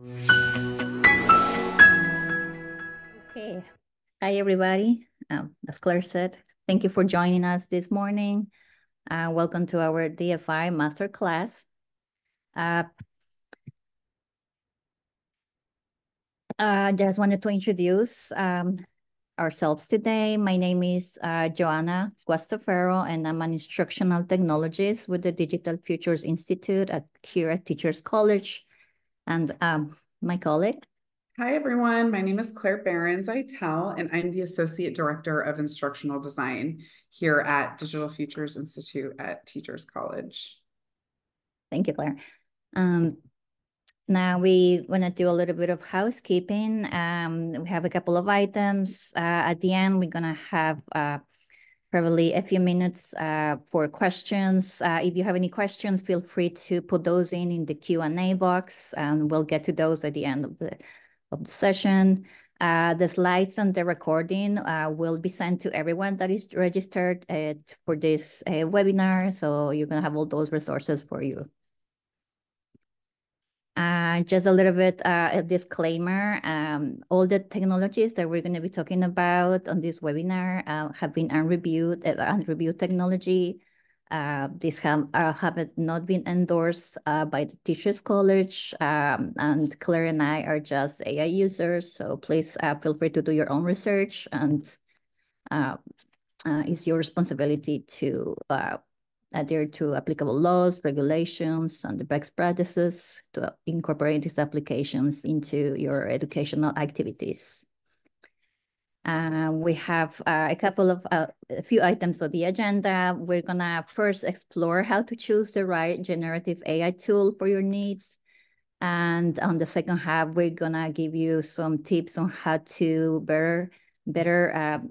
Okay. Hi, everybody. As Claire said, thank you for joining us this morning. Welcome to our DFI Masterclass. Just wanted to introduce ourselves today. My name is Joanna Guastafaro, and I'm an instructional technologist with the Digital Futures Institute here at Teachers College. And my colleague. Hi, everyone. My name is Claire Behrens-Eitel, and I'm the Associate Director of Instructional Design here at Digital Futures Institute at Teachers College. Thank you, Claire. Now we want to do a little bit of housekeeping. We have a couple of items. At the end, we're going to have probably a few minutes for questions. If you have any questions, feel free to put those in the Q&A box, and we'll get to those at the end of the session. The slides and the recording will be sent to everyone that is registered for this webinar. So you're going to have all those resources for you. Just a little bit a disclaimer. All the technologies that we're going to be talking about on this webinar have been unreviewed technology. These have not been endorsed by the Teachers College, and Claire and I are just AI users. So please feel free to do your own research, and it's your responsibility to adhere to applicable laws, regulations, and the best practices to incorporate these applications into your educational activities. We have a few items on the agenda. We're gonna first explore how to choose the right generative AI tool for your needs. And on the second half, we're gonna give you some tips on how to better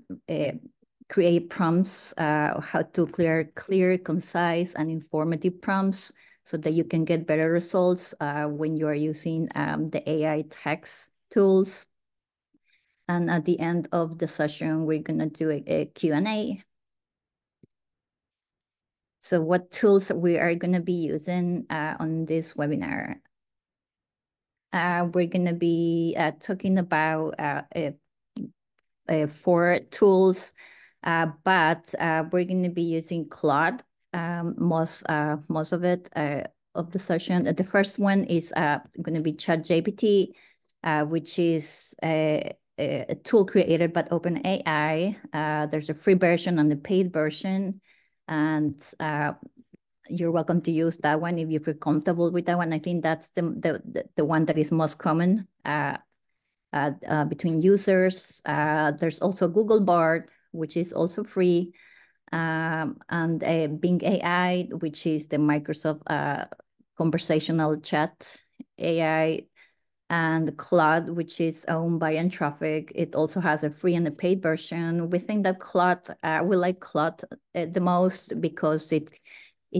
create prompts, how to clear, concise, and informative prompts so that you can get better results when you are using the AI text tools. And at the end of the session, we're going to do a Q&A. So what tools we are going to be using on this webinar? We're going to be talking about 4 tools, but we're going to be using Claude most of it of the session. The first one is going to be ChatGPT, which is a tool created by OpenAI. There's a free version and a paid version, and you're welcome to use that one if you feel comfortable with that one. I think that's the one that is most common between users. There's also Google Bard, which is also free, and Bing AI, which is the Microsoft conversational chat AI, and Claude, which is owned by Anthropic. It also has a free and a paid version. We think that we like Claude the most because it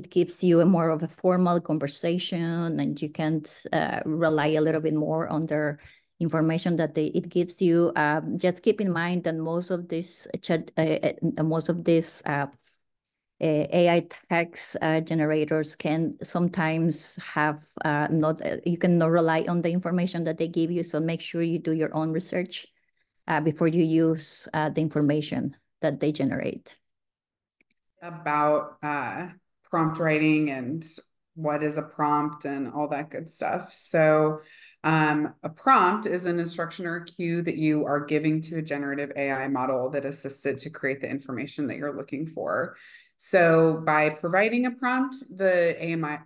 gives you a more of a formal conversation, and you can rely a little bit more on their information that it gives you. Just keep in mind that most of these AI text generators can sometimes have you cannot rely on the information that they give you. So make sure you do your own research before you use the information that they generate. About prompt writing and what is a prompt and all that good stuff. So a prompt is an instruction or a cue that you are giving to a generative AI model that assists it to create the information that you're looking for. So by providing a prompt, the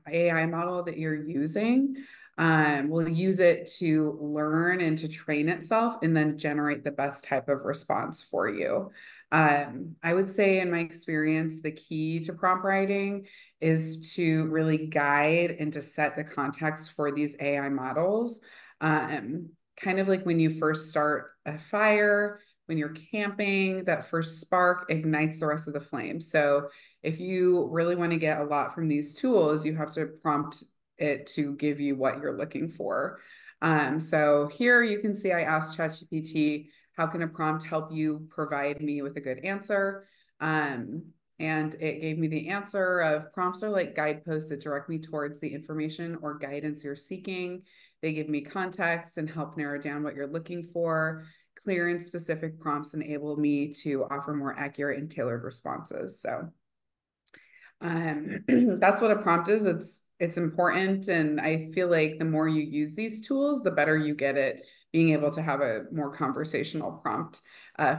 AI model that you're using will use it to learn and to train itself and then generate the best type of response for you. I would say in my experience, the key to prompt writing is to really guide and to set the context for these AI models. Kind of like when you first start a fire, when you're camping, that first spark ignites the rest of the flame. So if you really want to get a lot from these tools, you have to prompt it to give you what you're looking for. So here you can see I asked ChatGPT, how can a prompt help you provide me with a good answer? And it gave me the answer of prompts are like guideposts that direct me towards the information or guidance you're seeking. They give me context and help narrow down what you're looking for. Clear and specific prompts enable me to offer more accurate and tailored responses. So that's what a prompt is. It's important, and I feel like the more you use these tools, the better you get at being able to have a more conversational prompt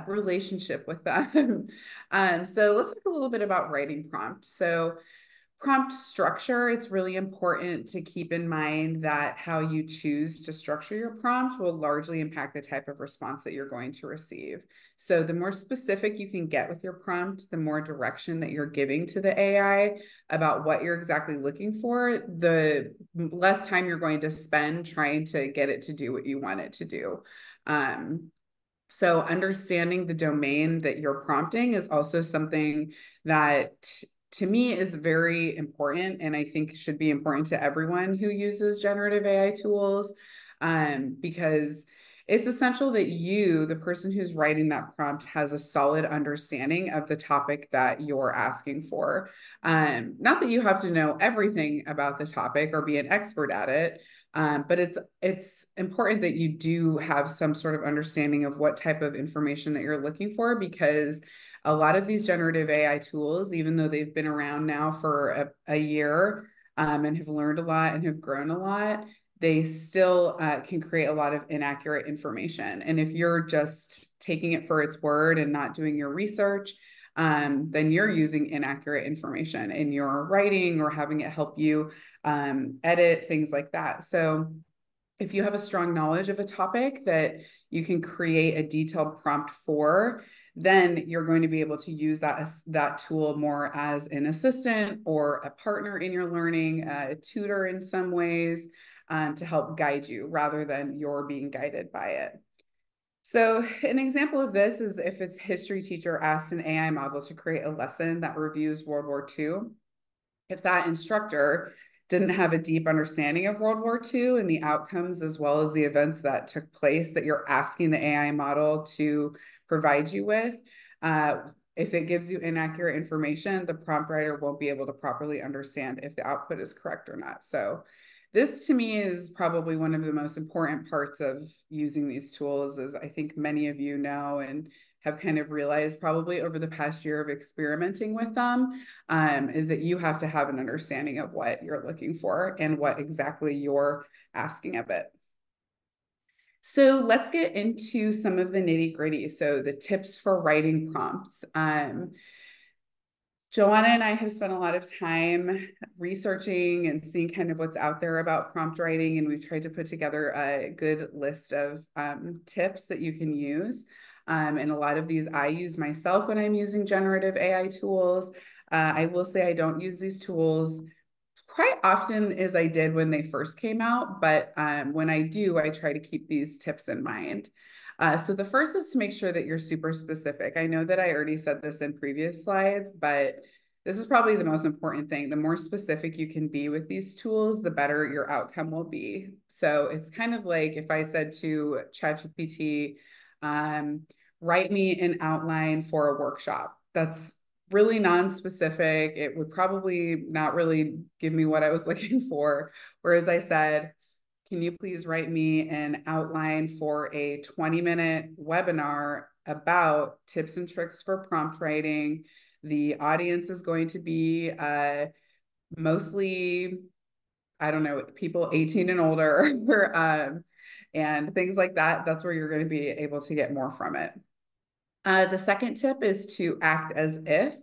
relationship with them. So let's talk a little bit about writing prompts. So prompt structure, it's really important to keep in mind that how you choose to structure your prompt will largely impact the type of response that you're going to receive. So the more specific you can get with your prompt, the more direction that you're giving to the AI about what you're exactly looking for, the less time you're going to spend trying to get it to do what you want it to do. So understanding the domain that you're prompting is also something that to me is very important, and I think should be important to everyone who uses generative AI tools, because it's essential that you, the person who's writing that prompt, has a solid understanding of the topic that you're asking for. Not that you have to know everything about the topic or be an expert at it, but it's important that you do have some sort of understanding of what type of information that you're looking for, because a lot of these generative AI tools, even though they've been around now for a year, and have learned a lot and have grown a lot, they still can create a lot of inaccurate information. And if you're just taking it for its word and not doing your research, then you're using inaccurate information in your writing or having it help you edit, things like that. So if you have a strong knowledge of a topic that you can create a detailed prompt for, then you're going to be able to use that tool more as an assistant or a partner in your learning, a tutor in some ways, to help guide you rather than you're being guided by it. So an example of this is if a history teacher asks an AI model to create a lesson that reviews World War II. If that instructor didn't have a deep understanding of World War II and the outcomes, as well as the events that took place that you're asking the AI model to provide you with, if it gives you inaccurate information, the prompt writer won't be able to properly understand if the output is correct or not. So this to me is probably one of the most important parts of using these tools, as I think many of you know and have kind of realized probably over the past year of experimenting with them, is that you have to have an understanding of what you're looking for and what exactly you're asking of it. So let's get into some of the nitty gritty. So the tips for writing prompts. Joanna and I have spent a lot of time researching and seeing kind of what's out there about prompt writing, and we've tried to put together a good list of tips that you can use. And a lot of these I use myself when I'm using generative AI tools. I will say I don't use these tools quite often as I did when they first came out, but when I do, I try to keep these tips in mind. So the first is to make sure that you're super specific. I know that I already said this in previous slides, but this is probably the most important thing. The more specific you can be with these tools, the better your outcome will be. So it's kind of like if I said to ChatGPT, write me an outline for a workshop. That's really non-specific. It would probably not really give me what I was looking for. Whereas I said, can you please write me an outline for a 20-minute webinar about tips and tricks for prompt writing? The audience is going to be mostly, I don't know, people 18 and older, and things like that. That's where you're going to be able to get more from it. The second tip is to act as if.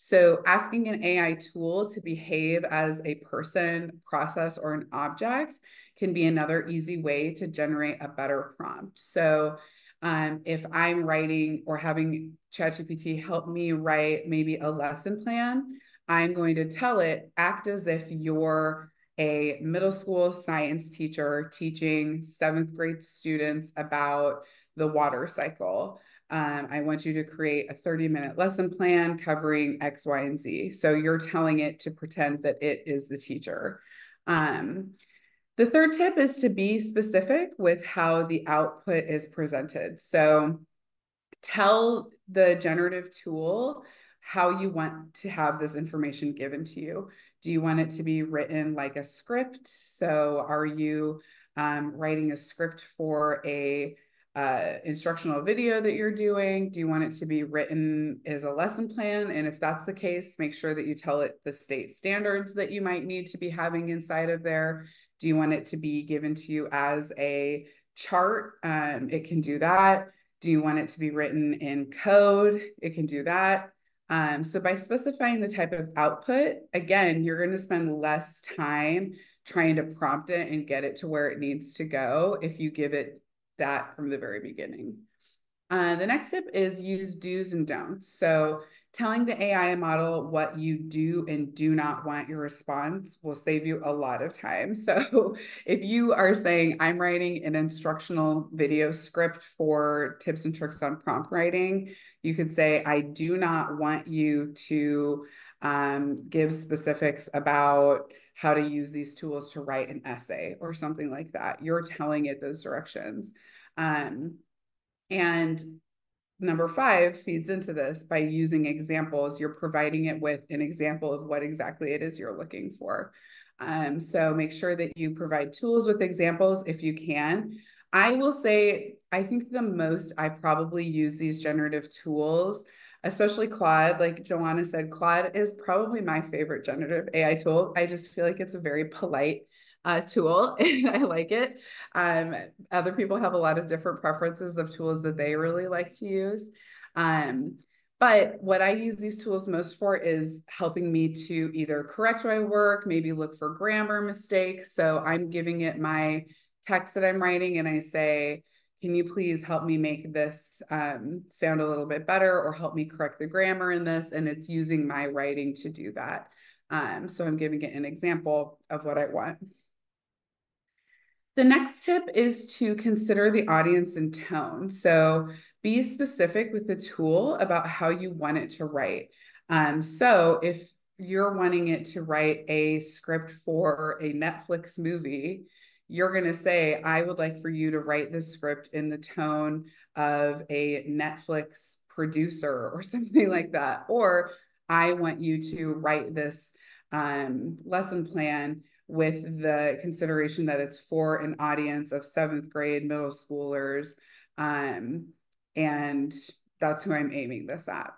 So asking an AI tool to behave as a person, process, or an object can be another easy way to generate a better prompt. So if I'm writing or having ChatGPT help me write maybe a lesson plan, I'm going to tell it, act as if you're a middle school science teacher teaching 7th grade students about the water cycle. I want you to create a 30-minute lesson plan covering X, Y, and Z. So you're telling it to pretend that it is the teacher. The third tip is to be specific with how the output is presented. So tell the generative tool how you want to have this information given to you. Do you want it to be written like a script? So are you writing a script for a instructional video that you're doing? Do you want it to be written as a lesson plan? And if that's the case, make sure that you tell it the state standards that you might need to be having inside of there. Do you want it to be given to you as a chart? It can do that. Do you want it to be written in code? It can do that. So by specifying the type of output, again, you're going to spend less time trying to prompt it and get it to where it needs to go if you give it that from the very beginning. The next tip is use do's and don'ts. So telling the AI model what you do and do not want your response will save you a lot of time. So if you are saying, I'm writing an instructional video script for tips and tricks on prompt writing, you could say, I do not want you to give specifics about how to use these tools to write an essay or something like that. You're telling it those directions. And number 5 feeds into this by using examples. You're providing it with an example of what exactly it is you're looking for. So make sure that you provide tools with examples if you can. I will say, I think the most I probably use these generative tools, especially Claude. Like Joanna said, Claude is probably my favorite generative AI tool. I just feel like it's a very polite tool and I like it. Other people have a lot of different preferences of tools that they really like to use. But what I use these tools most for is helping me to either correct my work, maybe look for grammar mistakes. So I'm giving it my text that I'm writing and I say, can you please help me make this sound a little bit better or help me correct the grammar in this? And it's using my writing to do that. So I'm giving it an example of what I want. The next tip is to consider the audience and tone. So be specific with the tool about how you want it to write. So if you're wanting it to write a script for a Netflix movie, you're going to say, I would like for you to write this script in the tone of a Netflix producer or something like that. Or I want you to write this lesson plan with the consideration that it's for an audience of 7th grade middle schoolers. And that's who I'm aiming this at.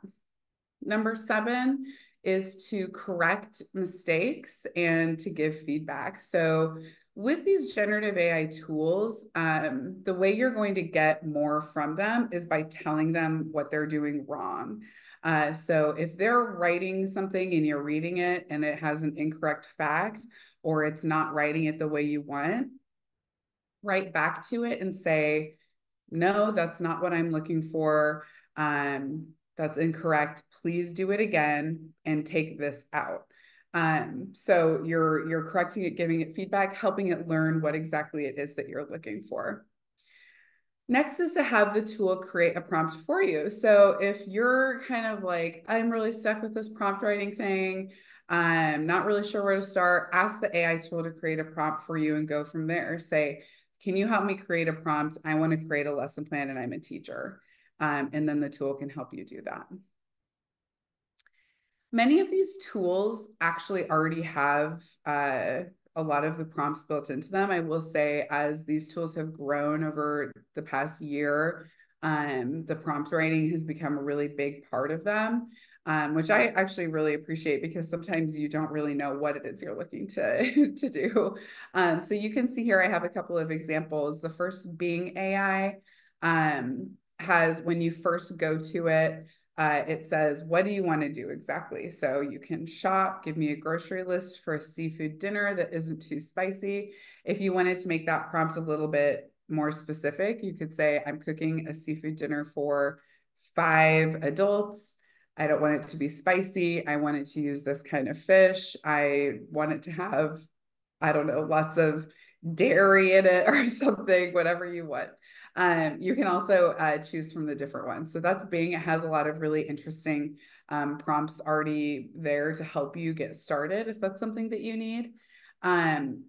Number 7 is to correct mistakes and to give feedback. So with these generative AI tools, the way you're going to get more from them is by telling them what they're doing wrong. So if they're writing something and you're reading it and it has an incorrect fact, or it's not writing it the way you want, write back to it and say, no, that's not what I'm looking for. That's incorrect. Please do it again and take this out. So you're correcting it, giving it feedback, helping it learn what exactly it is that you're looking for. Next is to have the tool create a prompt for you. So if you're kind of like, I'm really stuck with this prompt writing thing, I'm not really sure where to start, ask the AI tool to create a prompt for you and go from there. Say, can you help me create a prompt? I want to create a lesson plan and I'm a teacher. And then the tool can help you do that. Many of these tools actually already have a lot of the prompts built into them. I will say, as these tools have grown over the past year, the prompt writing has become a really big part of them, which I actually really appreciate because sometimes you don't really know what it is you're looking to do. So you can see here, I have a couple of examples. The first being AI has, when you first go to it, it says, what do you want to do exactly? So you can shop, give me a grocery list for a seafood dinner that isn't too spicy. If you wanted to make that prompt a little bit more specific, you could say, I'm cooking a seafood dinner for 5 adults. I don't want it to be spicy. I want it to use this kind of fish. I want it to have, I don't know, lots of dairy in it or something, whatever you want. You can also choose from the different ones. So that's Bing. It has a lot of really interesting prompts already there to help you get started if that's something that you need.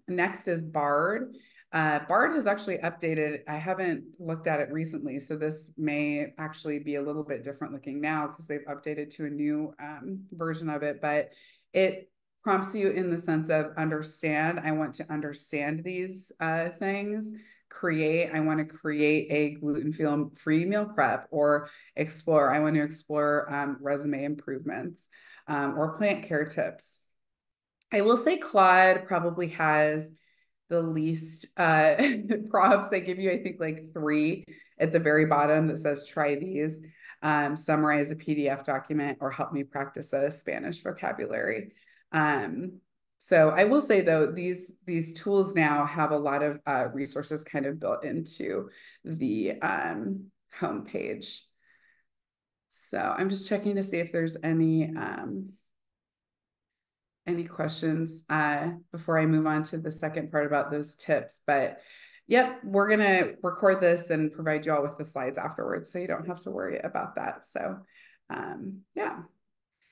Next is Bard. Bard has actually updated. I haven't looked at it recently, so this may actually be a little bit different looking now because they've updated to a new version of it, but it prompts you in the sense of understand. I want to understand these things. Create. I want to create a gluten-free meal prep, or explore. I want to explore resume improvements or plant care tips. I will say Claude probably has the least prompts. They give you, I think, like 3 at the very bottom that says try these, summarize a PDF document, or help me practice a Spanish vocabulary. So I will say though, these tools now have a lot of resources kind of built into the homepage. So I'm just checking to see if there's any questions before I move on to the second part about those tips. But yep, we're going to record this and provide you all with the slides afterwards, so you don't have to worry about that. So yeah.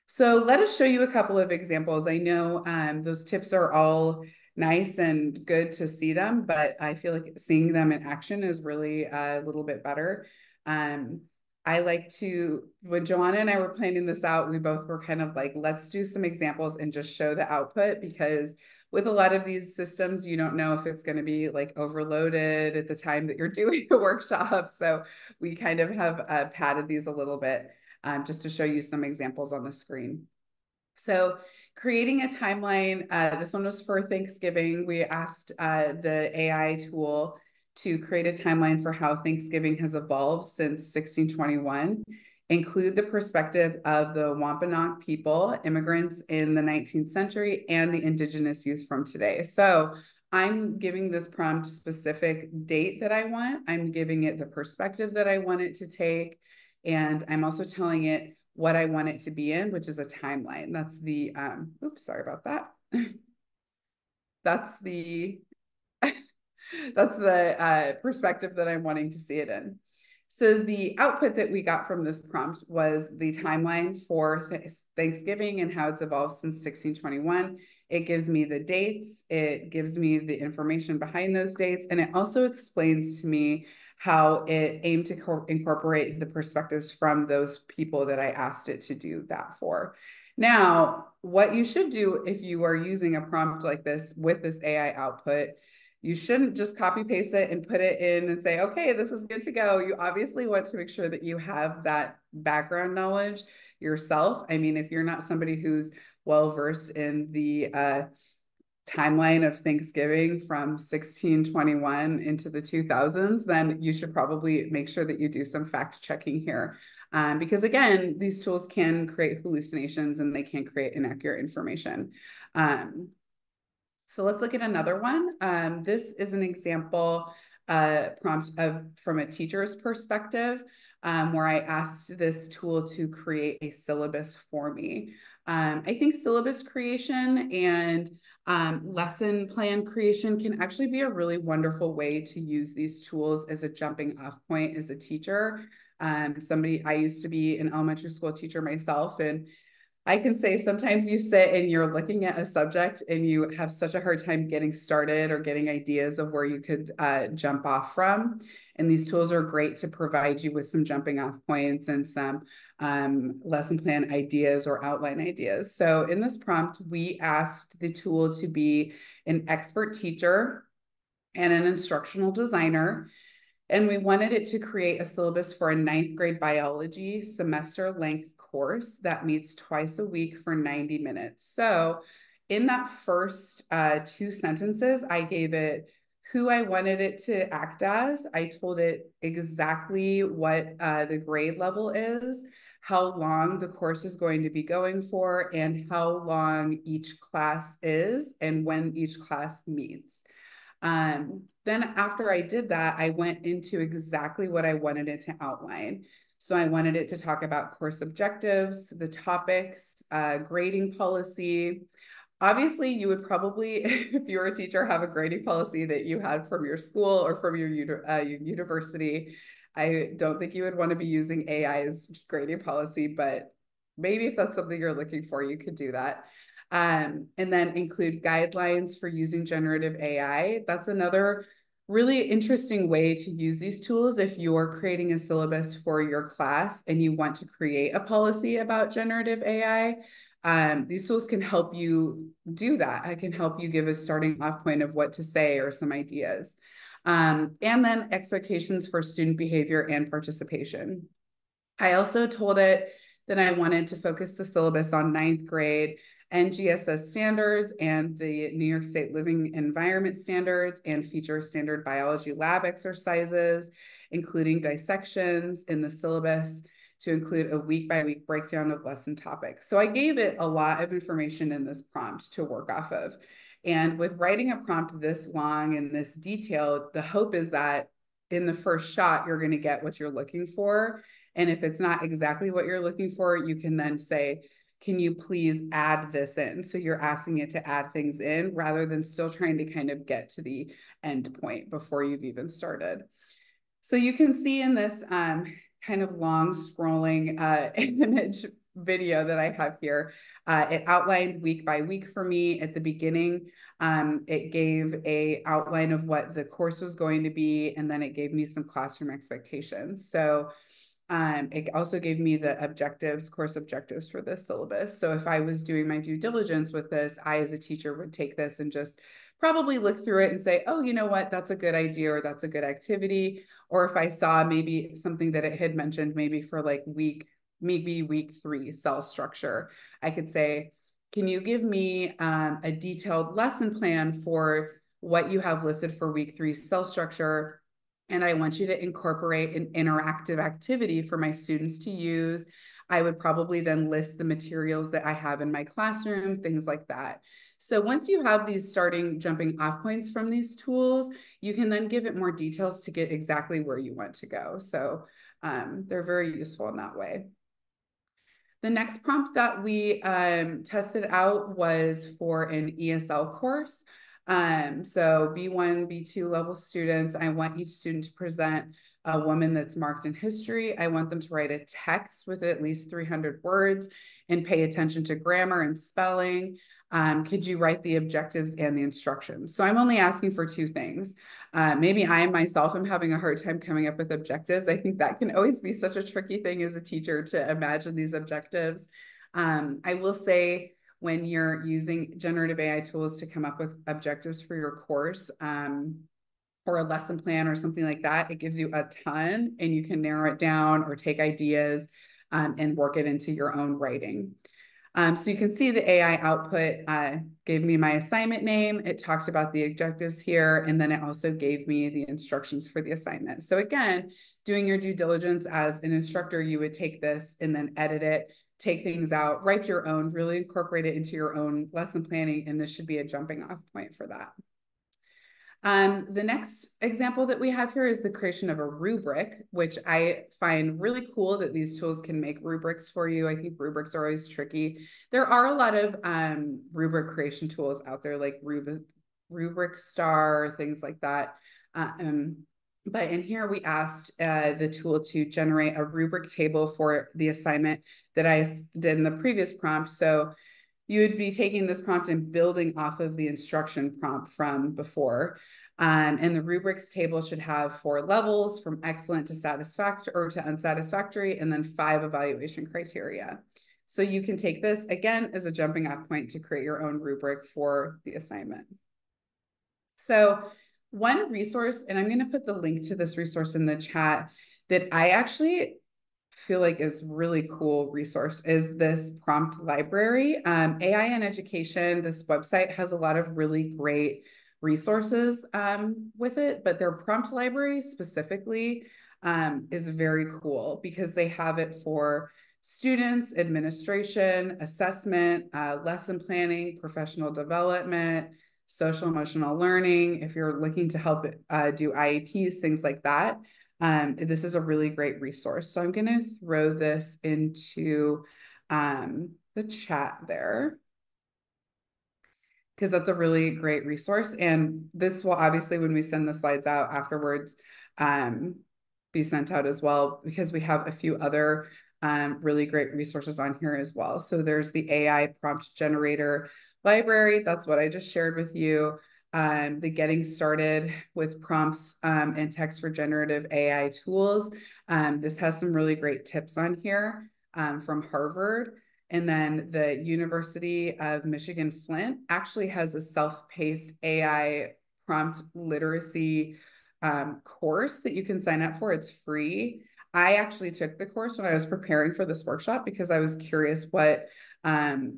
So let us show you a couple of examples. I know those tips are all nice and good to see them, but I feel like seeing them in action is really a little bit better. I like to, when Joanna and I were planning this out, we both were kind of like, let's do some examples and just show the output, because with a lot of these systems, you don't know if it's going to be like overloaded at the time that you're doing the workshop. So we kind of have padded these a little bit just to show you some examples on the screen. So creating a timeline, this one was for Thanksgiving. We asked the AI tool to create a timeline for how Thanksgiving has evolved since 1621, include the perspective of the Wampanoag people, immigrants in the 19th century, and the indigenous youth from today. So I'm giving this prompt specific date that I want. I'm giving it the perspective that I want it to take. And I'm also telling it what I want it to be in, which is a timeline. That's the, oops, sorry about that. That's the perspective that I'm wanting to see it in. So the output that we got from this prompt was the timeline for Thanksgiving and how it's evolved since 1621. It gives me the dates, it gives me the information behind those dates, and it also explains to me how it aimed to incorporate the perspectives from those people that I asked it to do that for. Now, what you should do if you are using a prompt like this with this AI output, you shouldn't just copy paste it and put it in and say, okay, this is good to go. You obviously want to make sure that you have that background knowledge yourself. I mean, if you're not somebody who's well-versed in the timeline of Thanksgiving from 1621 into the 2000s, then you should probably make sure that you do some fact checking here. Because again, these tools can create hallucinations and they can create inaccurate information. So let's look at another one. This is an example prompt from a teacher's perspective, where I asked this tool to create a syllabus for me. I think syllabus creation and lesson plan creation can actually be a really wonderful way to use these tools as a jumping off point as a teacher. I used to be an elementary school teacher myself, and I can say sometimes you sit and you're looking at a subject and you have such a hard time getting started or getting ideas of where you could jump off from. And these tools are great to provide you with some jumping off points and some lesson plan ideas or outline ideas. So in this prompt, we asked the tool to be an expert teacher and an instructional designer. And we wanted it to create a syllabus for a 9th grade biology semester length course that meets twice a week for 90 minutes. So in that first 2 sentences, I gave it who I wanted it to act as. I told it exactly what the grade level is, how long the course is going to be going for, and how long each class is, and when each class meets. Then after I did that, I went into exactly what I wanted it to outline. So I wanted it to talk about course objectives, the topics, grading policy. Obviously, you would probably, if you were a teacher, have a grading policy that you had from your school or from your university. I don't think you would want to be using AI's grading policy, but maybe if that's something you're looking for, you could do that. And then include guidelines for using generative AI. That's another really interesting way to use these tools if you're creating a syllabus for your class and you want to create a policy about generative AI. these tools can help you do that. I can help you give a starting off point of what to say or some ideas. And then expectations for student behavior and participation. I also told it that I wanted to focus the syllabus on 9th grade NGSS standards and the New York State Living Environment standards, and feature standard biology lab exercises, including dissections in the syllabus, to include a week-by-week breakdown of lesson topics. So I gave it a lot of information in this prompt to work off of. And with writing a prompt this long and this detailed, the hope is that in the first shot, you're going to get what you're looking for. And if it's not exactly what you're looking for, you can then say, can you please add this in? So you're asking it to add things in rather than still trying to kind of get to the end point before you've even started. So you can see in this kind of long scrolling image video that I have here, it outlined week by week for me at the beginning. It gave an outline of what the course was going to be, and then it gave me some classroom expectations. So it also gave me the objectives, course objectives for this syllabus. So if I was doing my due diligence with this, I as a teacher would take this and just probably look through it and say, oh, you know what, that's a good idea, or that's a good activity. Or if I saw maybe something that it had mentioned, maybe for like week 3 cell structure, I could say, can you give me a detailed lesson plan for what you have listed for week 3 cell structure? And I want you to incorporate an interactive activity for my students to use. I would probably then list the materials that I have in my classroom, things like that. So once you have these starting jumping off points from these tools, you can then give it more details to get exactly where you want to go. So they're very useful in that way. The next prompt that we tested out was for an ESL course. So B1, B2 level students, I want each student to present a woman that's marked in history. I want them to write a text with at least 300 words and pay attention to grammar and spelling. Could you write the objectives and the instructions? So I'm only asking for 2 things. Maybe I myself am having a hard time coming up with objectives. I think that can always be such a tricky thing as a teacher to imagine these objectives. I will say, when you're using generative AI tools to come up with objectives for your course, or a lesson plan or something like that, it gives you a ton, and you can narrow it down or take ideas and work it into your own writing. So you can see the AI output gave me my assignment name. It talked about the objectives here, and then it also gave me the instructions for the assignment. So again, doing your due diligence as an instructor, you would take this and then edit it, take things out, write your own, really incorporate it into your own lesson planning, and this should be a jumping off point for that. The next example that we have here is the creation of a rubric, which I find really cool that these tools can make rubrics for you. I think rubrics are always tricky. There are a lot of rubric creation tools out there, like Rubric Star, things like that. But in here, we asked the tool to generate a rubric table for the assignment that I did in the previous prompt. So you would be taking this prompt and building off of the instruction prompt from before. And the rubrics table should have 4 levels, from excellent to satisfactory or to unsatisfactory, and then 5 evaluation criteria. So you can take this again as a jumping off point to create your own rubric for the assignment. So one resource, and I'm going to put the link to this resource in the chat, that I actually feel like is really cool resource, is this prompt library. AI in Education, this website has a lot of really great resources with it, but their prompt library specifically is very cool because they have it for students, administration, assessment, lesson planning, professional development, social emotional learning. If you're looking to help do IEPs, things like that. This is a really great resource. So I'm going to throw this into the chat there, because that's a really great resource. And this will obviously, when we send the slides out afterwards, be sent out as well, because we have a few other really great resources on here as well. So there's the AI prompt generator library. That's what I just shared with you. The Getting Started with Prompts and Text for Generative AI Tools. This has some really great tips on here from Harvard. And then the University of Michigan Flint actually has a self-paced AI prompt literacy course that you can sign up for. It's free. I actually took the course when I was preparing for this workshop because I was curious what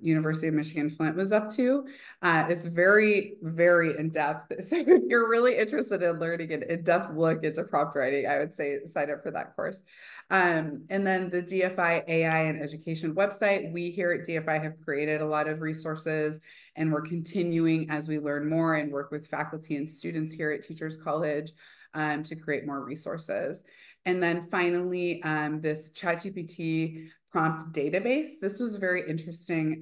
University of Michigan Flint was up to. It's very, very in-depth. So if you're really interested in learning an in-depth look into prompt writing, I would say sign up for that course. And then the DFI AI and education website, we here at DFI have created a lot of resources, and we're continuing as we learn more and work with faculty and students here at Teachers College to create more resources. And then finally, this ChatGPT prompt database. This was a very interesting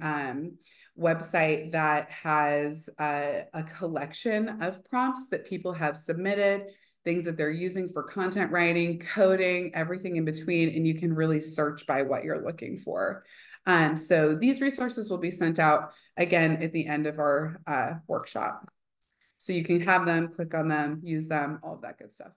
website that has a collection of prompts that people have submitted, things that they're using for content writing, coding, everything in between, and you can really search by what you're looking for. So these resources will be sent out again at the end of our workshop. So you can have them, click on them, use them, all of that good stuff.